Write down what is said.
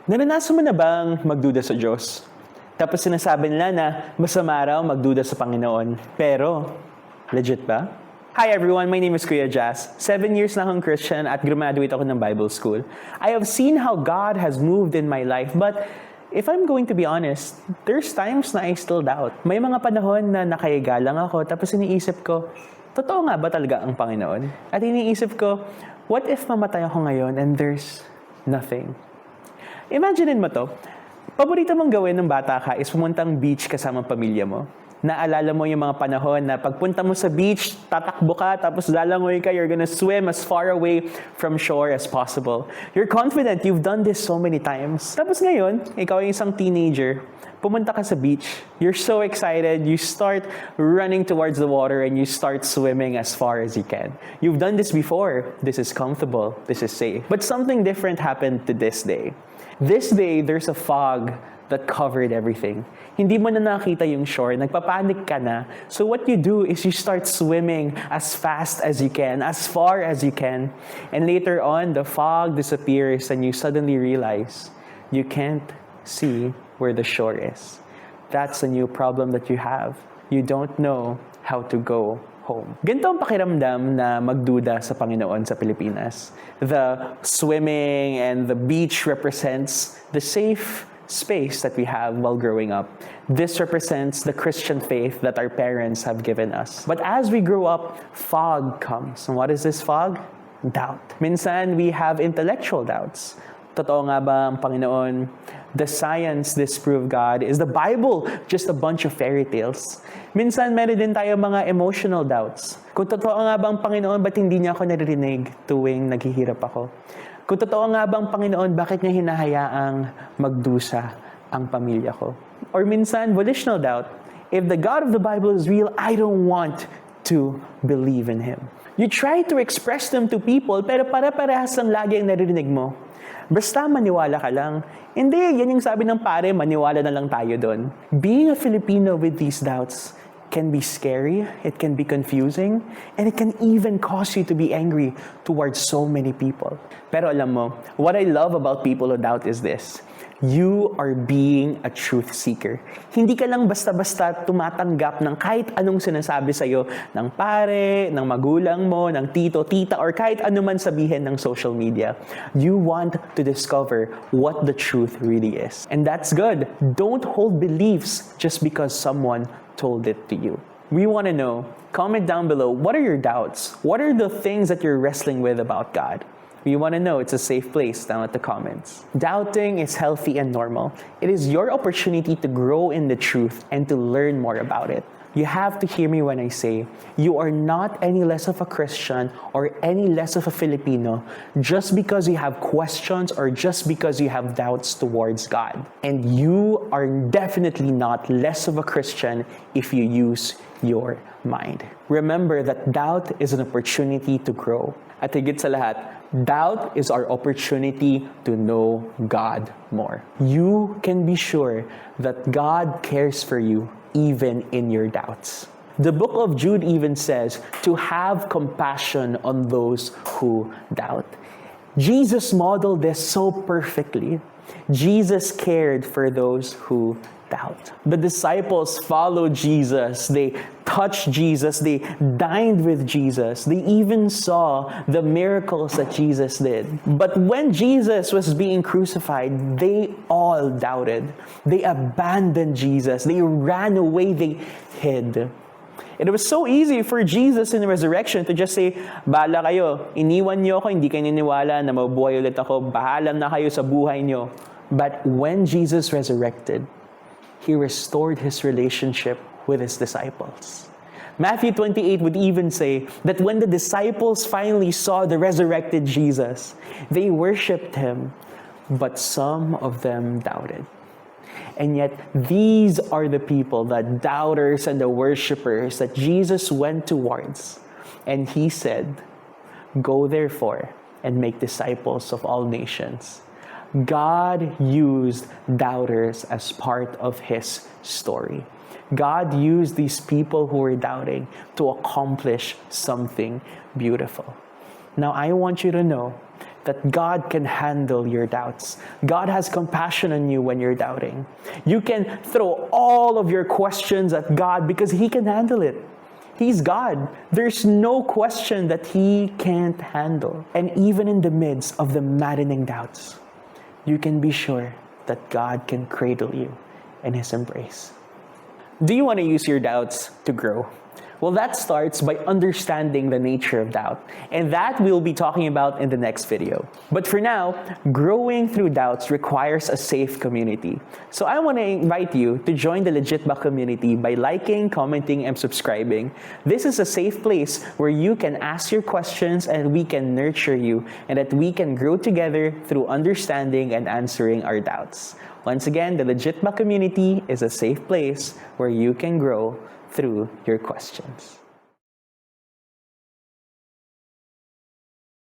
Naranasan mo na bang magduda sa Diyos? Tapos sinasabi nila na masama raw magduda sa Panginoon. Pero, legit ba? Hi everyone, my name is Kuya Jazz. 7 years na akong Christian at graduate ako ng Bible School. I have seen how God has moved in my life, but if I'm going to be honest, there's times na I still doubt. May mga panahon na nakahiga lang ako, tapos iniisip ko, totoo nga ba talaga ang Panginoon? At iniisip ko, what if mamatay ako ngayon and there's nothing? Imaginein mo to, paborito mong gawin ng bata ka is pumuntang beach kasama pamilya mo. Naalala mo yung mga panahon na pagpunta mo sa beach, tatakbo ka, tapos lalangoy ka, you're gonna swim as far away from shore as possible. You're confident, you've done this so many times. Tapos ngayon, ikaw yung isang teenager, pumunta ka sa beach, you're so excited, you start running towards the water and you start swimming as far as you can. You've done this before, this is comfortable, this is safe. But something different happened to this day. This day, there's a fog that covered everything. Hindi mo na nakita yung shore, nagpapanik ka na. So what you do is you start swimming as fast as you can, as far as you can. And later on, the fog disappears and you suddenly realize you can't see where the shore is. That's a new problem that you have. You don't know how to go home. Ganito ang pakiramdam na magduda sa Panginoon sa Pilipinas. The swimming and the beach represents the safe space that we have while growing up. This represents the Christian faith that our parents have given us. But as we grow up, fog comes. And what is this fog? Doubt. Minsan, we have intellectual doubts. Totoo nga ba ang Panginoon? The science disprove God. Is the Bible just a bunch of fairy tales? Minsan, meron din tayo mga emotional doubts. Kung totoo nga ba ang Panginoon, ba't hindi niya ako naririnig tuwing naghihirap ako? Kung totoo nga ba ang Panginoon, bakit niya hinahayaang magdusa ang pamilya ko? Or minsan, volitional doubt. If the God of the Bible is real, I don't want to believe in Him. You try to express them to people, pero para-parehas lang lagi ang naririnig mo. Basta maniwala ka lang. Hindi, yan yung sabi ng pare, maniwala na lang tayo doon. Being a Filipino with these doubts can be scary, it can be confusing, and it can even cause you to be angry towards so many people. Pero alam mo, what I love about people who doubt is this. You are being a truth seeker. Hindi ka lang basta-basta tumatanggap ng kahit anong sinasabi sa'yo ng pare, ng magulang mo, ng tito, tita, or kahit anuman sabihin ng social media. You want to discover what the truth really is. And that's good. Don't hold beliefs just because someone told it to you. We want to know. Comment down below, what are your doubts? What are the things that you're wrestling with about God? We want to know. It's a safe place down at the comments. Doubting is healthy and normal. It is your opportunity to grow in the truth and to learn more about it. You have to hear me when I say, you are not any less of a Christian or any less of a Filipino just because you have questions or just because you have doubts towards God. And you are definitely not less of a Christian if you use your mind. Remember that doubt is an opportunity to grow. At higit sa lahat, doubt is our opportunity to know God more. You can be sure that God cares for you even in your doubts. The book of Jude even says to have compassion on those who doubt. Jesus modeled this so perfectly. Jesus cared for those who doubt. The disciples followed Jesus. They touched Jesus. They dined with Jesus. They even saw the miracles that Jesus did. But when Jesus was being crucified, they all doubted. They abandoned Jesus. They ran away. They hid. It was so easy for Jesus in the resurrection to just say, bahala kayo, iniwan niyo ako, hindi kayo niniwala na mabuhay ulit ako, bahala na kayo sa buhay niyo. But when Jesus resurrected, He restored His relationship with His disciples. Matthew 28 would even say that when the disciples finally saw the resurrected Jesus, they worshipped Him, but some of them doubted. And yet, these are the people, the doubters and the worshipers that Jesus went towards. And He said, "Go therefore and make disciples of all nations." God used doubters as part of His story. God used these people who were doubting to accomplish something beautiful. Now, I want you to know that God can handle your doubts. God has compassion on you when you're doubting. You can throw all of your questions at God because He can handle it. He's God. There's no question that He can't handle. And even in the midst of the maddening doubts, you can be sure that God can cradle you in His embrace. Do you want to use your doubts to grow? Well, that starts by understanding the nature of doubt, and that we'll be talking about in the next video. But for now, growing through doubts requires a safe community. So I want to invite you to join the Legit Ba community by liking, commenting, and subscribing. This is a safe place where you can ask your questions and we can nurture you, and that we can grow together through understanding and answering our doubts. Once again, the Legit Ba community is a safe place where you can grow through your questions.